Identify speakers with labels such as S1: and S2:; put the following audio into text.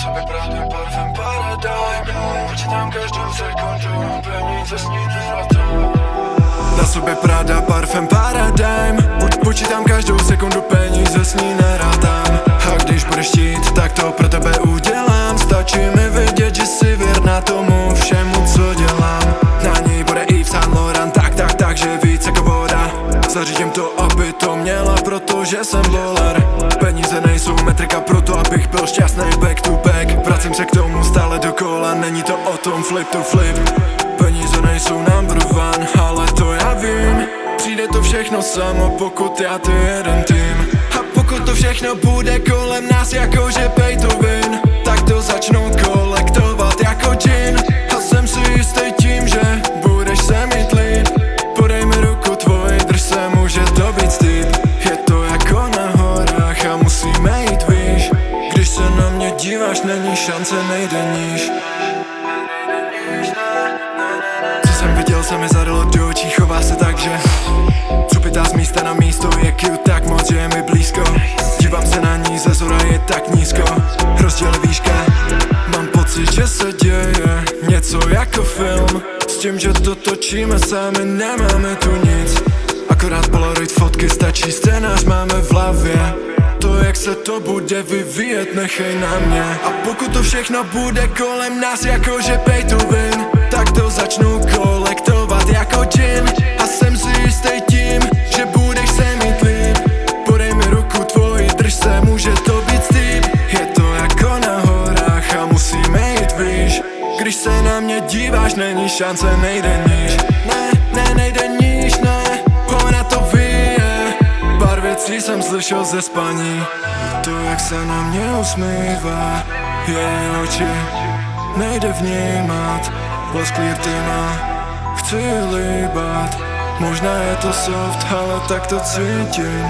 S1: sobě právě parfém Paradigm. Počítám každou sekundu, peníze s ní nerátám. Na sobě Prada, parfém Paradigm. Počítám každou sekundu, peníze s ní nerátám. A když budeš chtít, tak to pro tebe udělám. Stačí mi vidět, že jsi věrná tomu všemu, co dělám. Na ní bude Yves Saint Laurent, takže víc jako voda. Zařídím to, aby to měla, protože jsem bowler. Peníze nejsou metrika proto, abych byl šťastný back to back. Vracím se k tomu stále dokola, není to o tom flip to flip. Peníze nejsou number one, ale to já vím. Přijde to všechno samo, pokud já ty jeden tým. A pokud to všechno bude kolem nás jakože pay to win, tak to začnu kolektovat jako džin. A jsem si jistý tím, že budeš se mít líp. Podej mi ruku tvoji, drž se, může to být stýp. Je to jako na horách a musíme jít výš. Když se na mě díváš, není šance, nejde níž. Co jsem viděl, se mi zadalo do očí, chová se tak, že cupitá z místa na místo, je cute tak moc, že je mi blízko. Dívám se na ní, ze zhora je tak nízko. Rozdíl výška, mám pocit, že se děje něco jako film. S tím, že to točíme sami, nemáme tu nic. Akorát polaroid fotky stačí, scénář máme v hlavě. To, jak se to bude vyvíjet, nechej na mě. A pokud to všechno bude kolem nás jakože pay to win, tak to začnu kolektovat jako džin. A jsem si jistý tím, že budeš se mít líp. Podej mi ruku tvoji, drž se, může to být steep. Je to jako na horách a musíme jít výš. Když se na mě díváš, není šance, nejde níž. Nejde níž, ne, ona to vyje. Pár věcí jsem slyšel ze spaní. To, jak se na mě usmívá, její oči nejde vnímat. Blesk líptima, chci líbat. Možná je to soft, ale tak to cítím.